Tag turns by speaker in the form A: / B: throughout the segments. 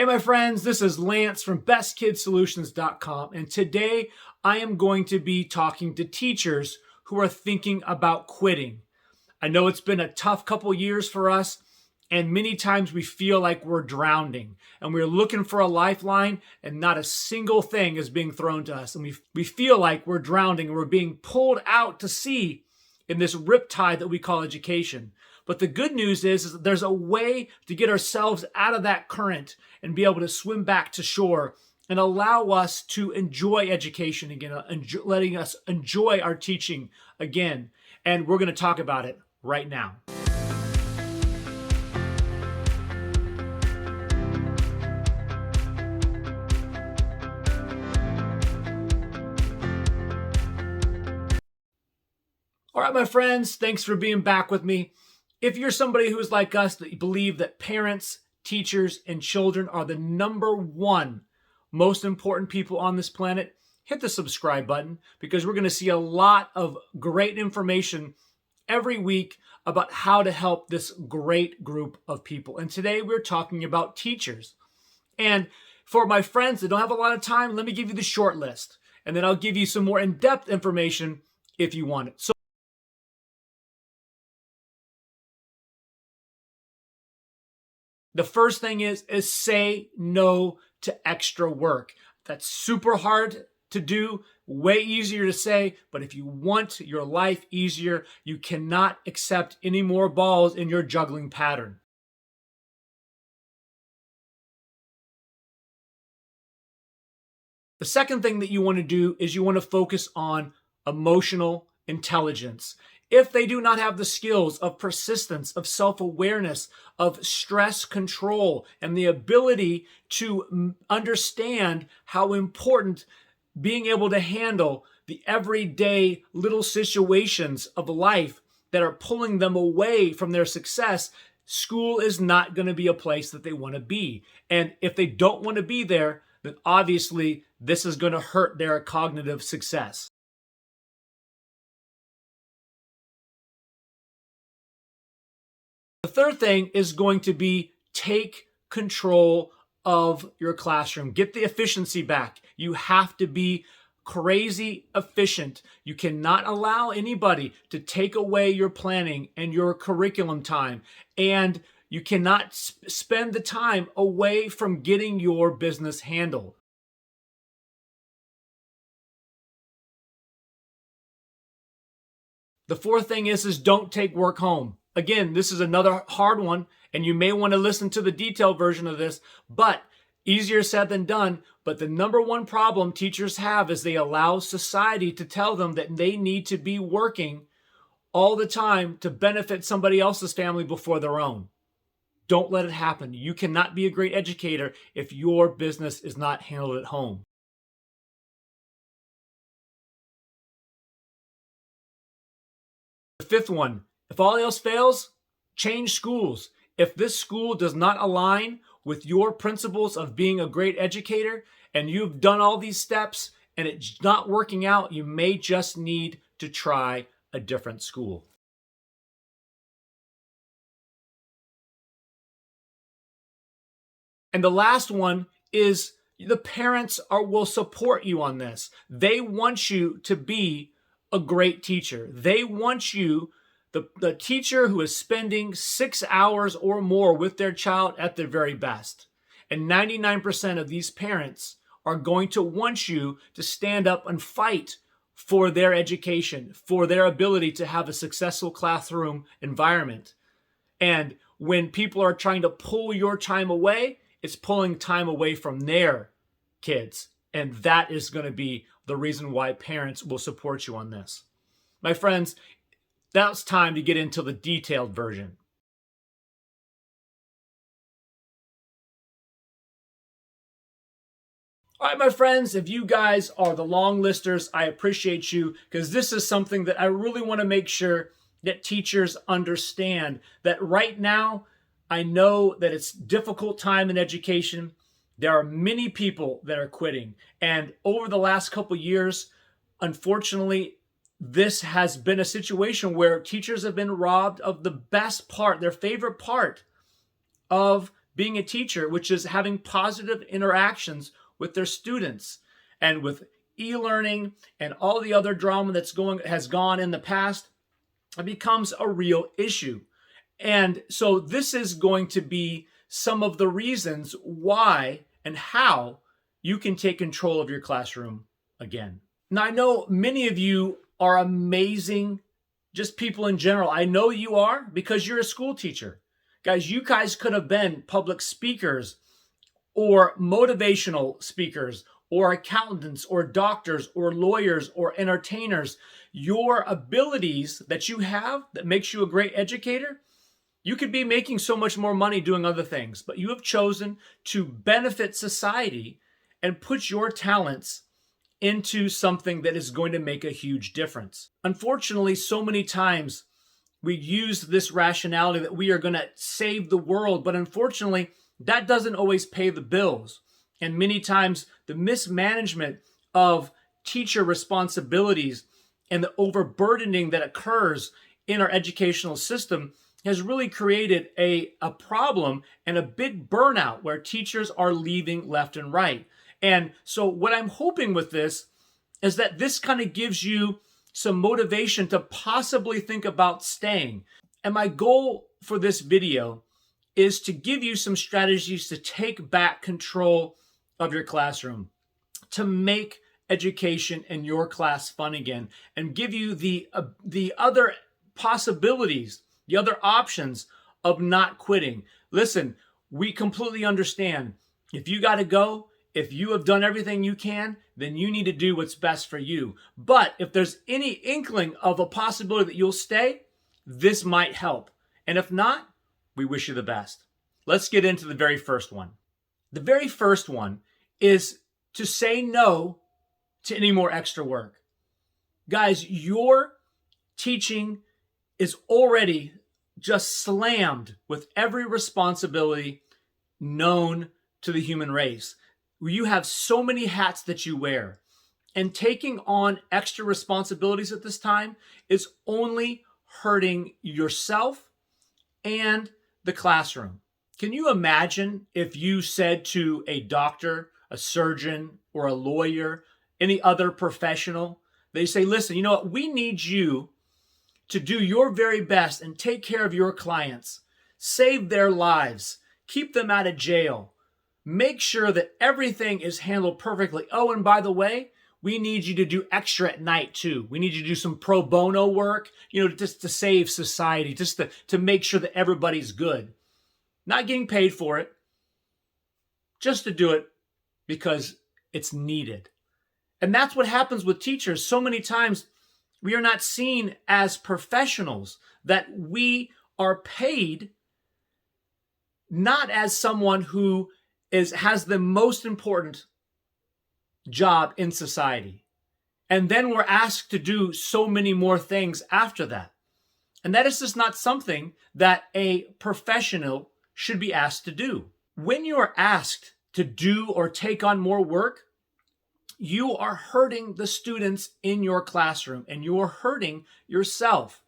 A: Hey my friends, this is Lance from bestkidsolutions.com, and today I am going to be talking to teachers who are thinking about quitting. I know it's been a tough couple years for us, and many times we feel like we're drowning and we're looking for a lifeline and not a single thing is being thrown to us, and we feel like we're drowning and we're being pulled out to sea in this riptide that we call education. But the good news is that there's a way to get ourselves out of that current and be able to swim back to shore and allow us to enjoy education again, letting us enjoy our teaching again. And we're going to talk about it right now. All right, my friends, thanks for being back with me. If you're somebody who's like us, that you believe that parents, teachers, and children are the number one most important people on this planet, hit the subscribe button, because we're going to see a lot of great information every week about how to help this great group of people. And today we're talking about teachers. And for my friends that don't have a lot of time, let me give you the short list, and then I'll give you some more in-depth information if you want it. So the first thing is say no to extra work. That's super hard to do, way easier to say, but if you want your life easier, you cannot accept any more balls in your juggling pattern. The second thing that you want to do is you want to focus on emotional intelligence. If they do not have the skills of persistence, of self-awareness, of stress control, and the ability to understand how important being able to handle the everyday little situations of life that are pulling them away from their success, school is not going to be a place that they want to be. And if they don't want to be there, then obviously this is going to hurt their cognitive success. The third thing is going to be take control of your classroom. Get the efficiency back. You have to be crazy efficient. You cannot allow anybody to take away your planning and your curriculum time, and you cannot spend the time away from getting your business handled. The fourth thing is don't take work home. Again, this is another hard one, and you may want to listen to the detailed version of this, but easier said than done. But the number one problem teachers have is they allow society to tell them that they need to be working all the time to benefit somebody else's family before their own. Don't let it happen. You cannot be a great educator if your business is not handled at home. The fifth one, if all else fails, change schools. If this school does not align with your principles of being a great educator and you've done all these steps and it's not working out, you may just need to try a different school. And the last one is the parents will support you on this. They want you to be a great teacher. They want you, the teacher who is spending 6 hours or more with their child at their very best. And 99% of these parents are going to want you to stand up and fight for their education, for their ability to have a successful classroom environment. And when people are trying to pull your time away, it's pulling time away from their kids. And that is going to be the reason why parents will support you on this. My friends, now it's time to get into the detailed version. All right, my friends, if you guys are the long listers, I appreciate you, because this is something that I really want to make sure that teachers understand, that right now, I know that it's a difficult time in education. There are many people that are quitting. And over the last couple years, unfortunately, this has been a situation where teachers have been robbed of the best part, their favorite part of being a teacher, which is having positive interactions with their students, and with e-learning and all the other drama has gone in the past, it becomes a real issue. And so this is going to be some of the reasons why and how you can take control of your classroom again. Now, I know many of you are amazing, just people in general. I know you are, because you're a school teacher. Guys, you guys could have been public speakers or motivational speakers or accountants or doctors or lawyers or entertainers. Your abilities that you have that makes you a great educator, you could be making so much more money doing other things, but you have chosen to benefit society and put your talents into something that is going to make a huge difference. Unfortunately, so many times we use this rationality that we are going to save the world, but unfortunately, that doesn't always pay the bills. And many times, the mismanagement of teacher responsibilities and the overburdening that occurs in our educational system has really created a problem and a big burnout where teachers are leaving left and right. And so what I'm hoping with this is that this kind of gives you some motivation to possibly think about staying. And my goal for this video is to give you some strategies to take back control of your classroom, to make education in your class fun again, and give you the other possibilities, the other options of not quitting. Listen, we completely understand. If you got to go, if you have done everything you can, then you need to do what's best for you. But if there's any inkling of a possibility that you'll stay, this might help. And if not, we wish you the best. Let's get into the very first one. The very first one is to say no to any more extra work. Guys, your teaching is already just slammed with every responsibility known to the human race. You have so many hats that you wear, and taking on extra responsibilities at this time is only hurting yourself and the classroom. Can you imagine if you said to a doctor, a surgeon, or a lawyer, any other professional, they say, listen, you know what? We need you to do your very best and take care of your clients, save their lives, keep them out of jail, make sure that everything is handled perfectly. Oh, and by the way, we need you to do extra at night too. We need you to do some pro bono work, just to save society, just to make sure that everybody's good. Not getting paid for it, just to do it because it's needed. And that's what happens with teachers. So many times we are not seen as professionals, that we are paid not as someone who has the most important job in society. And then we're asked to do so many more things after that. And that is just not something that a professional should be asked to do. When you are asked to do or take on more work, you are hurting the students in your classroom, and you are hurting yourself.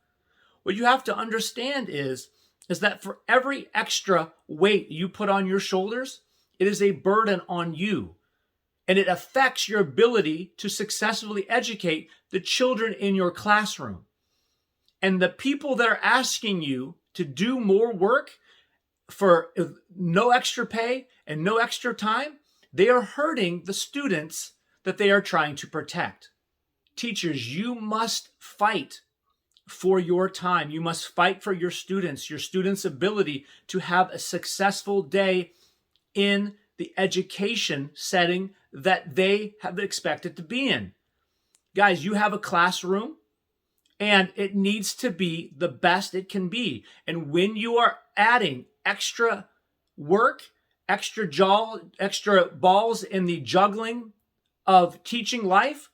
A: What you have to understand is that for every extra weight you put on your shoulders, it is a burden on you, and it affects your ability to successfully educate the children in your classroom. And the people that are asking you to do more work for no extra pay and no extra time, they are hurting the students that they are trying to protect. Teachers, you must fight for your time. You must fight for your students' ability to have a successful day in the education setting that they have expected to be in. Guys, you have a classroom, and it needs to be the best it can be. And when you are adding extra work, extra balls in the juggling of teaching life,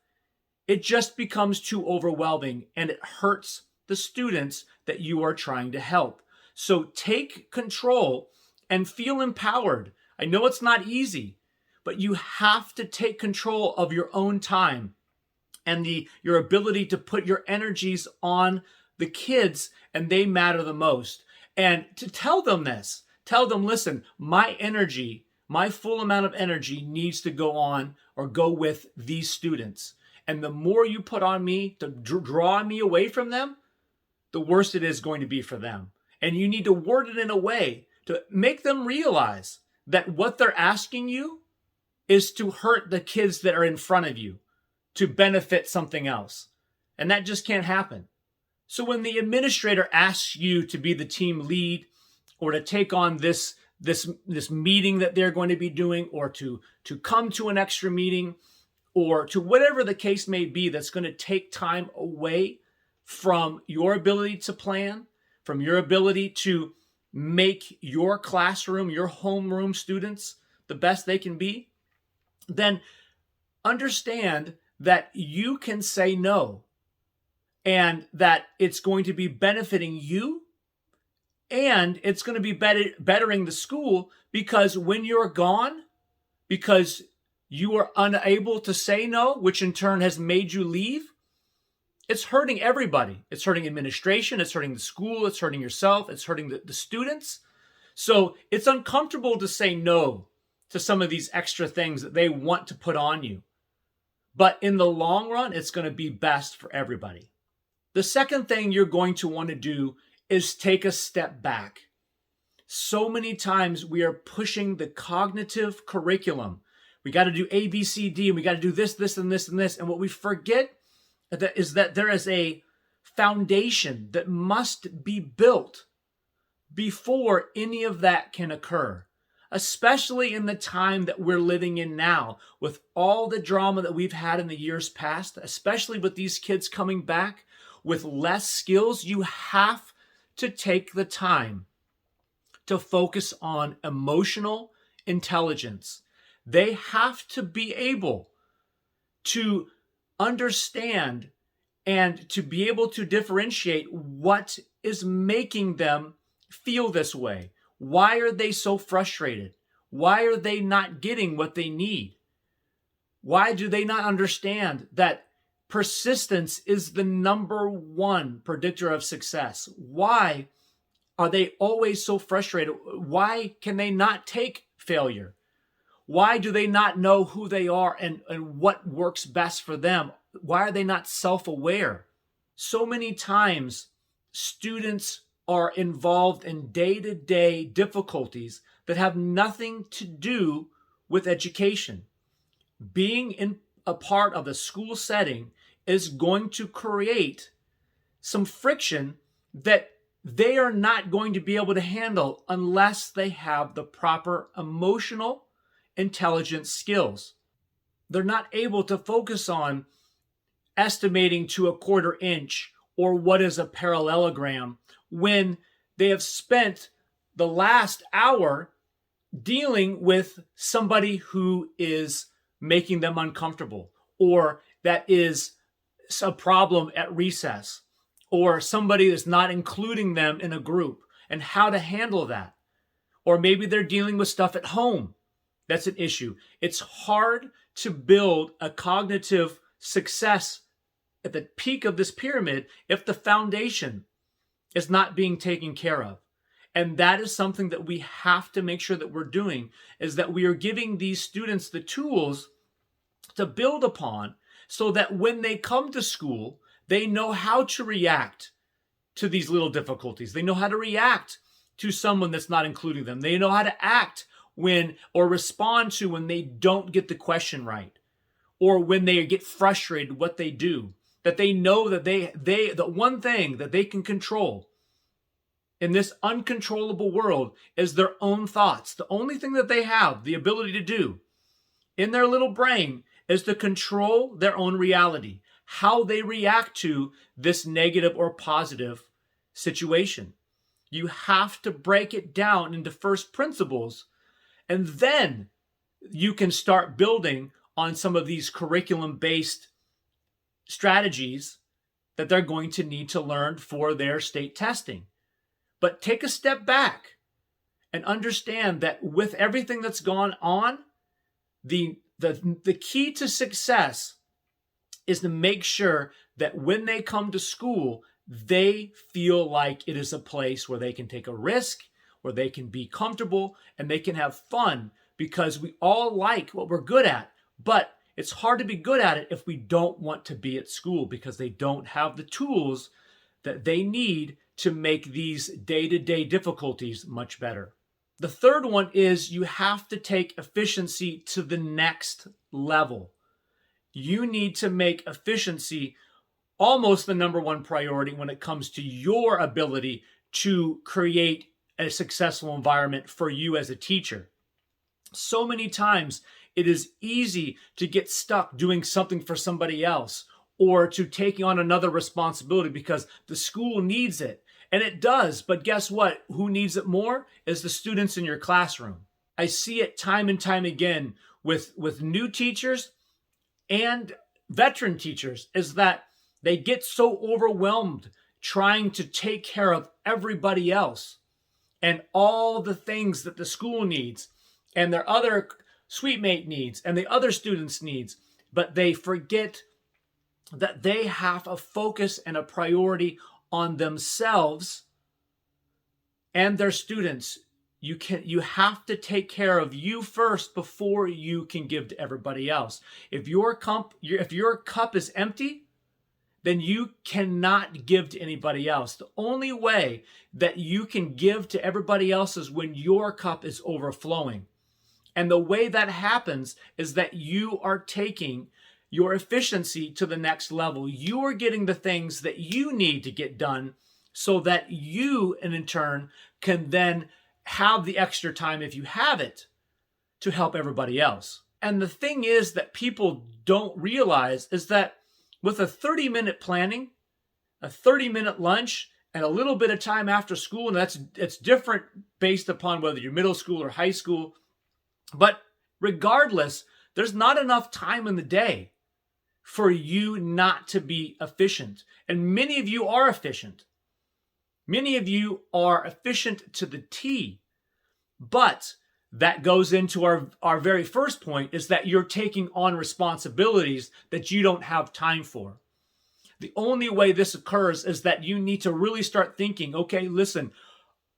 A: it just becomes too overwhelming, and it hurts the students that you are trying to help. So take control and feel empowered. I know it's not easy, but you have to take control of your own time and your ability to put your energies on the kids, and they matter the most. And to tell them this, Tell them, listen, my energy, my full amount of energy needs to go on or go with these students. And the more you put on me to draw me away from them, the worse it is going to be for them. And you need to word it in a way to make them realize that what they're asking you is to hurt the kids that are in front of you, to benefit something else. And that just can't happen. So when the administrator asks you to be the team lead or to take on this meeting that they're going to be doing, or to come to an extra meeting, or to whatever the case may be that's going to take time away from your ability to plan, from your ability to make your classroom, your homeroom students the best they can be, then understand that you can say no, and that it's going to be benefiting you, and it's going to be bettering the school, because when you're gone, because you are unable to say no, which in turn has made you leave, it's hurting everybody. It's hurting administration, it's hurting the school, it's hurting yourself, it's hurting the students. So it's uncomfortable to say no to some of these extra things that they want to put on you. But in the long run, it's going to be best for everybody. The second thing you're going to want to do is take a step back. So many times we are pushing the cognitive curriculum. We got to do A, B, C, D, and we got to do this, this, and this, and this. And what we forget is that there is a foundation that must be built before any of that can occur, especially in the time that we're living in now, with all the drama that we've had in the years past, especially with these kids coming back with less skills. You have to take the time to focus on emotional intelligence. They have to be able to understand and to be able to differentiate what is making them feel this way. Why are they so frustrated? Why are they not getting what they need? Why do they not understand that persistence is the number one predictor of success? Why are they always so frustrated? Why can they not take failure? Why do they not know who they are and what works best for them? Why are they not self-aware? So many times, students are involved in day-to-day difficulties that have nothing to do with education. Being in a part of a school setting is going to create some friction that they are not going to be able to handle unless they have the proper emotional intelligence skills. They're not able to focus on estimating to a quarter inch or what is a parallelogram when they have spent the last hour dealing with somebody who is making them uncomfortable, or that is a problem at recess, or somebody that's not including them in a group, and how to handle that. Or maybe they're dealing with stuff at home. That's an issue. It's hard to build a cognitive success at the peak of this pyramid if the foundation is not being taken care of. And that is something that we have to make sure that we're doing, is that we are giving these students the tools to build upon, so that when they come to school, they know how to react to these little difficulties. They know how to react to someone that's not including them. They know how to act when, or respond to, when they don't get the question right, or when they get frustrated what they do. That they know that the one thing that they can control in this uncontrollable world is their own thoughts. The only thing that they have the ability to do in their little brain is to control their own reality, how they react to this negative or positive situation. You have to break it down into first principles, and then you can start building on some of these curriculum-based strategies that they're going to need to learn for their state testing. But take a step back and understand that with everything that's gone on, the key to success is to make sure that when they come to school, they feel like it is a place where they can take a risk, where they can be comfortable and they can have fun, because we all like what we're good at. But it's hard to be good at it if we don't want to be at school, because they don't have the tools that they need to make these day-to-day difficulties much better. The third one is you have to take efficiency to the next level. You need to make efficiency almost the number one priority when it comes to your ability to create a successful environment for you as a teacher. So many times it is easy to get stuck doing something for somebody else, or to taking on another responsibility because the school needs it. And it does, but guess what? Who needs it more is the students in your classroom. I see it time and time again with new teachers and veteran teachers, is that they get so overwhelmed trying to take care of everybody else and all the things that the school needs and their other suite mate needs and the other students' needs, but they forget that they have a focus and a priority on themselves and their students. You have to take care of you first before you can give to everybody else. If your cup is empty, then you cannot give to anybody else. The only way that you can give to everybody else is when your cup is overflowing. And the way that happens is that you are taking your efficiency to the next level. You are getting the things that you need to get done so that you, and in turn, can then have the extra time, if you have it, to help everybody else. And the thing is that people don't realize is that with a 30-minute planning, a 30-minute lunch, and a little bit of time after school, and it's different based upon whether you're middle school or high school, but regardless, there's not enough time in the day for you not to be efficient. And many of you are efficient. Many of you are efficient to the T. But that goes into our very first point, is that you're taking on responsibilities that you don't have time for. The only way this occurs is that you need to really start thinking, okay, listen,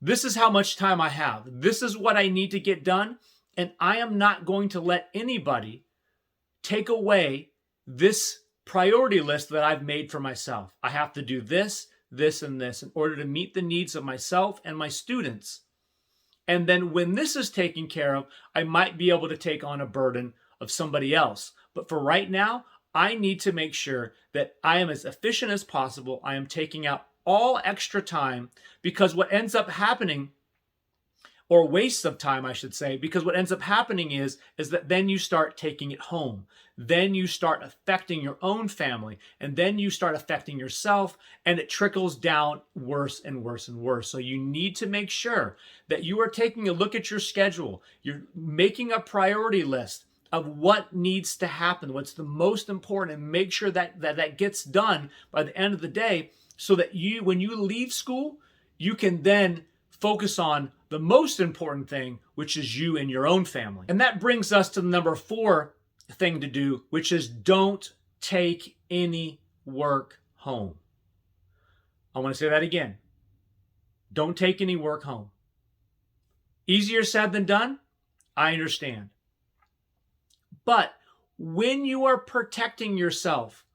A: this is how much time I have. This is what I need to get done. And I am not going to let anybody take away this priority list that I've made for myself. I have to do this, this, and this in order to meet the needs of myself and my students. And then when this is taken care of, I might be able to take on a burden of somebody else. But for right now, I need to make sure that I am as efficient as possible. I am taking out all extra time, because what ends up happening, or wastes of time, I should say, because what ends up happening is that then you start taking it home. Then you start affecting your own family, and then you start affecting yourself, and it trickles down worse and worse and worse. So you need to make sure that you are taking a look at your schedule. You're making a priority list of what needs to happen, what's the most important, and make sure that gets done by the end of the day, so that when you leave school, you can then focus on the most important thing, which is you and your own family. And that brings us to the number 4 thing to do, which is don't take any work home. I want to say that again. Don't take any work home. Easier said than done, I understand. But when you are protecting yourself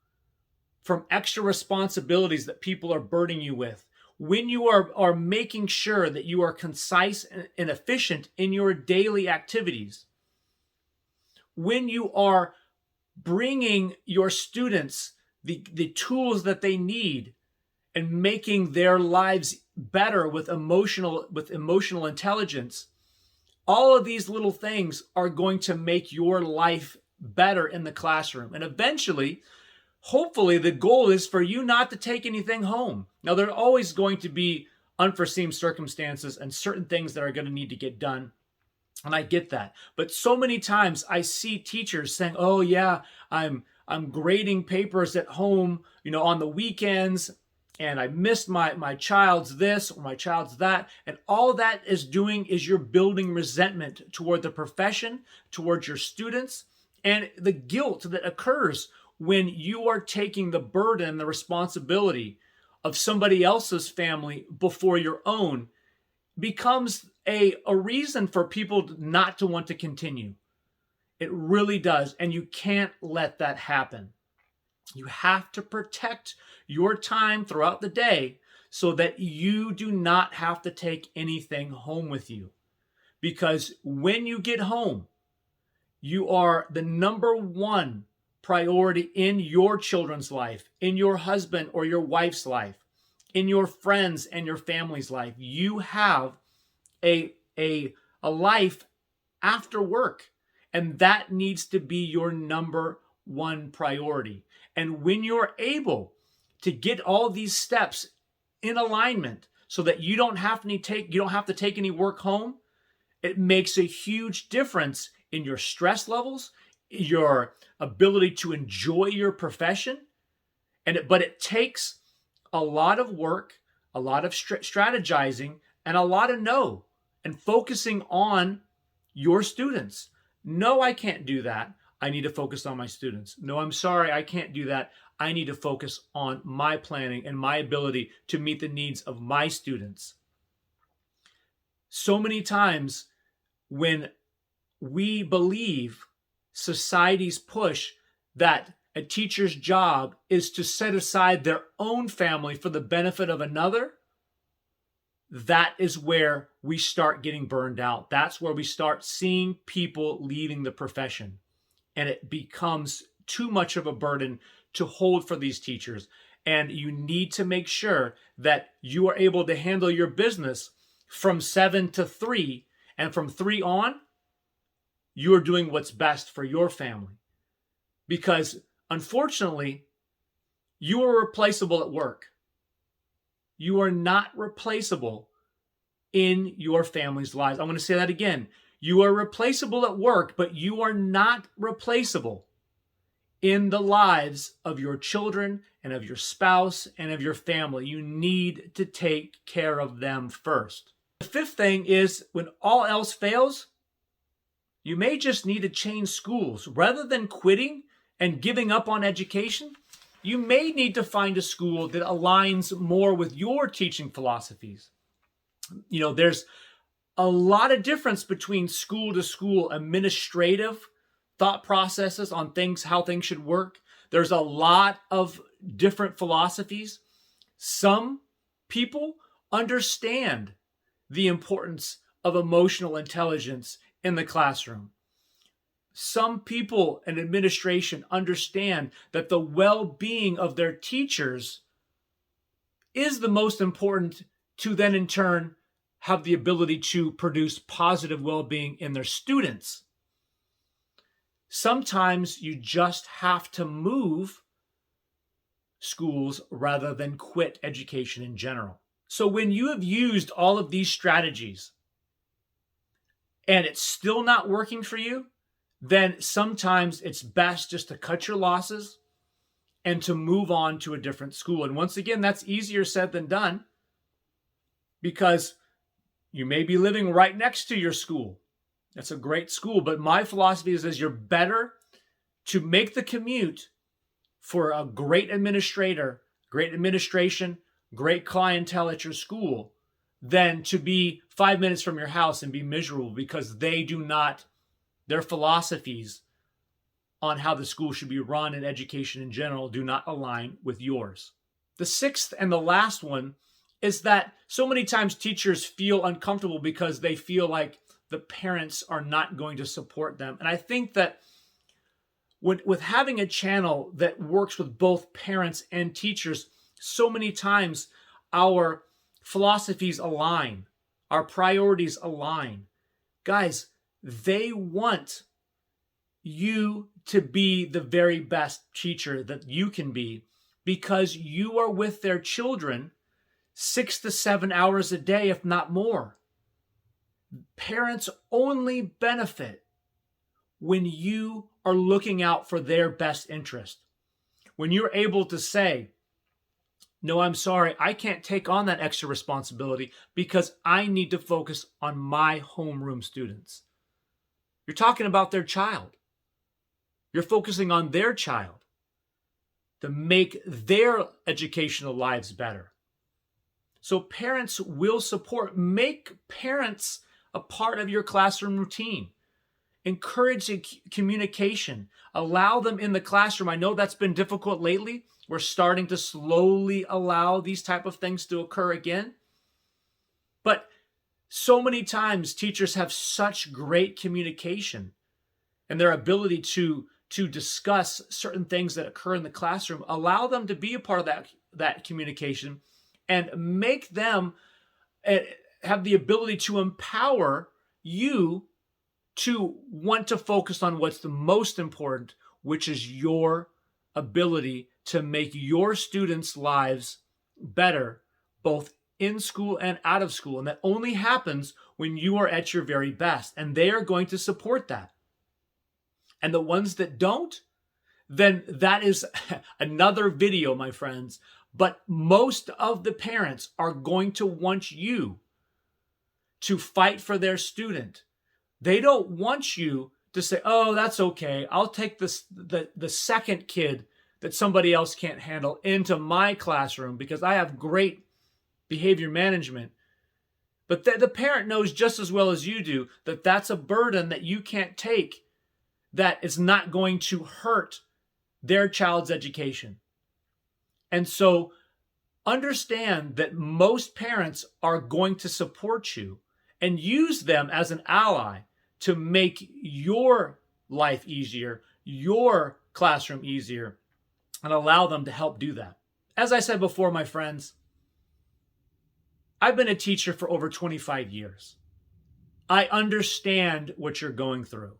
A: from extra responsibilities that people are burdening you with, when you are making sure that you are concise and efficient in your daily activities, when you are bringing your students the tools that they need and making their lives better with emotional intelligence, all of these little things are going to make your life better in the classroom. And eventually, hopefully, the goal is for you not to take anything home. Now, there are always going to be unforeseen circumstances and certain things that are going to need to get done. And I get that. But so many times I see teachers saying, oh yeah, I'm grading papers at home, on the weekends, and I missed my child's this or my child's that. And all that is doing is you're building resentment toward the profession, towards your students, and the guilt that occurs when you are taking the burden, the responsibility of somebody else's family before your own, becomes a reason for people not to want to continue. It really does. And you can't let that happen. You have to protect your time throughout the day so that you do not have to take anything home with you. Because when you get home, you are the number one priority in your children's life, in your husband or your wife's life, in your friends and your family's life. You have a life after work, and that needs to be your number one priority. And when you're able to get all these steps in alignment so that you don't have to take any work home, it makes a huge difference in your stress levels, your ability to enjoy your profession. But it takes a lot of work, a lot of strategizing, and a lot of no, and focusing on your students. No, I can't do that. I need to focus on my students. No, I'm sorry, I can't do that. I need to focus on my planning and my ability to meet the needs of my students. So many times when we believe society's push that a teacher's job is to set aside their own family for the benefit of another, that is where we start getting burned out. That's where we start seeing people leaving the profession. And it becomes too much of a burden to hold for these teachers. And you need to make sure that you are able to handle your business from 7 to 3, and from 3 on, you are doing what's best for your family. Because unfortunately, you are replaceable at work. You are not replaceable in your family's lives. I'm going to say that again. You are replaceable at work, but you are not replaceable in the lives of your children and of your spouse and of your family. You need to take care of them first. The fifth thing is, when all else fails, you may just need to change schools. Rather than quitting and giving up on education, you may need to find a school that aligns more with your teaching philosophies. There's a lot of difference between school to school administrative thought processes on how things should work. There's a lot of different philosophies. Some people understand the importance of emotional intelligence in the classroom. Some people in administration understand that the well-being of their teachers is the most important to then in turn have the ability to produce positive well-being in their students. Sometimes you just have to move schools rather than quit education in general. So when you have used all of these strategies and it's still not working for you, then sometimes it's best just to cut your losses and to move on to a different school. And once again, that's easier said than done, because you may be living right next to your school. That's a great school, but my philosophy is you're better to make the commute for a great administrator, great administration, great clientele at your school, than to be 5 minutes from your house and be miserable because their philosophies on how the school should be run and education in general do not align with yours. The sixth and the last one is that so many times teachers feel uncomfortable because they feel like the parents are not going to support them. And I think that with having a channel that works with both parents and teachers, so many times our philosophies align, our priorities align. Guys, they want you to be the very best teacher that you can be, because you are with their children 6 to 7 hours a day, if not more. Parents only benefit when you are looking out for their best interest. When you're able to say, no, I'm sorry, I can't take on that extra responsibility because I need to focus on my homeroom students. You're talking about their child. You're focusing on their child to make their educational lives better. So parents will support. Make parents a part of your classroom routine. Encourage communication. Allow them in the classroom. I know that's been difficult lately. We're starting to slowly allow these type of things to occur again. But so many times teachers have such great communication and their ability to discuss certain things that occur in the classroom. Allow them to be a part of that communication and make them have the ability to empower you to want to focus on what's the most important, which is your ability to make your students' lives better, both in school and out of school. And that only happens when you are at your very best. And they are going to support that. And the ones that don't, then that is another video, my friends. But most of the parents are going to want you to fight for their student. They don't want you to say, oh, that's okay. I'll take the second kid that somebody else can't handle into my classroom because I have great behavior management. But the parent knows just as well as you do that that's a burden that you can't take, that is not going to hurt their child's education. And so understand that most parents are going to support you and use them as an ally to make your life easier, your classroom easier, and allow them to help do that. As I said before, my friends, I've been a teacher for over 25 years. I understand what you're going through.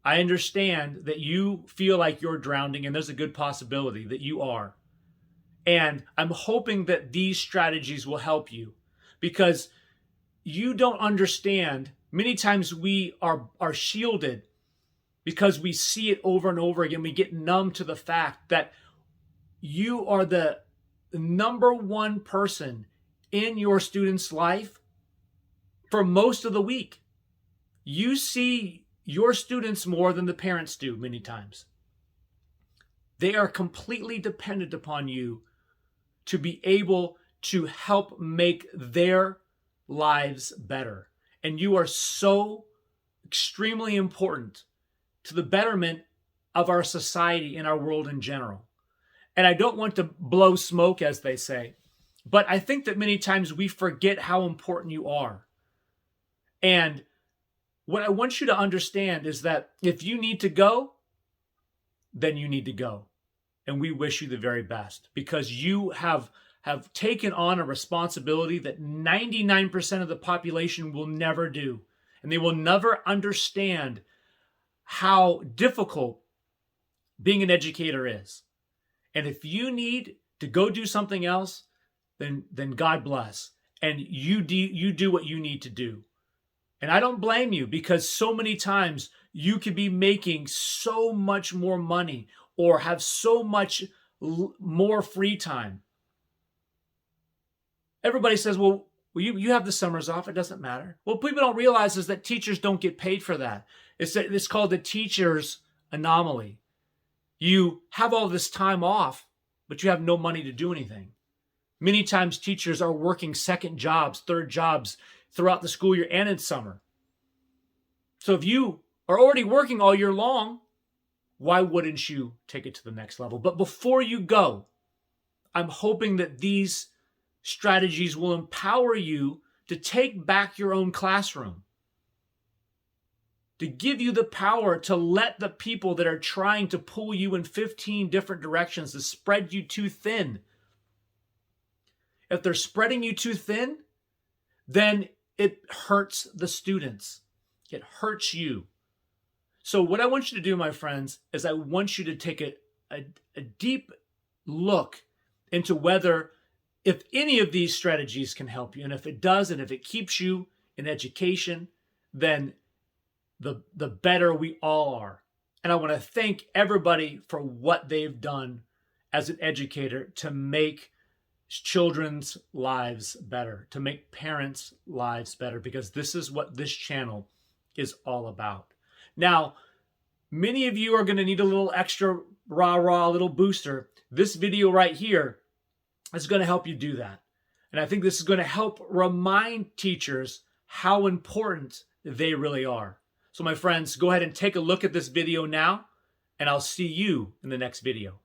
A: I understand that you feel like you're drowning, and there's a good possibility that you are. And I'm hoping that these strategies will help you, because you don't understand. Many times we are shielded because we see it over and over again. We get numb to the fact that you are the number one person in your student's life for most of the week. You see your students more than the parents do many times. They are completely dependent upon you to be able to help make their lives better. And you are so extremely important to the betterment of our society and our world in general. And I don't want to blow smoke, as they say, but I think that many times we forget how important you are. And what I want you to understand is that if you need to go, then you need to go. And we wish you the very best, because you have taken on a responsibility that 99% of the population will never do. And they will never understand how difficult being an educator is. And if you need to go do something else, then God bless. And you do what you need to do. And I don't blame you, because so many times you could be making so much more money or have so much more free time. Everybody says, well, you have the summers off. It doesn't matter. What people don't realize is that teachers don't get paid for that. It's called the teacher's anomaly. You have all this time off, but you have no money to do anything. Many times teachers are working second jobs, third jobs throughout the school year and in summer. So if you are already working all year long, why wouldn't you take it to the next level? But before you go, I'm hoping that these strategies will empower you to take back your own classroom, to give you the power to let the people that are trying to pull you in 15 different directions, to spread you too thin. If they're spreading you too thin, then it hurts the students. It hurts you. So what I want you to do, my friends, is I want you to take a deep look into whether, if any of these strategies can help you. And if it does, and if it keeps you in education, then the better we all are. And I want to thank everybody for what they've done as an educator to make children's lives better, to make parents' lives better, because this is what this channel is all about. Now, many of you are going to need a little extra rah-rah, a little booster. This video right here is going to help you do that. And I think this is going to help remind teachers how important they really are. So my friends, go ahead and take a look at this video now, and I'll see you in the next video.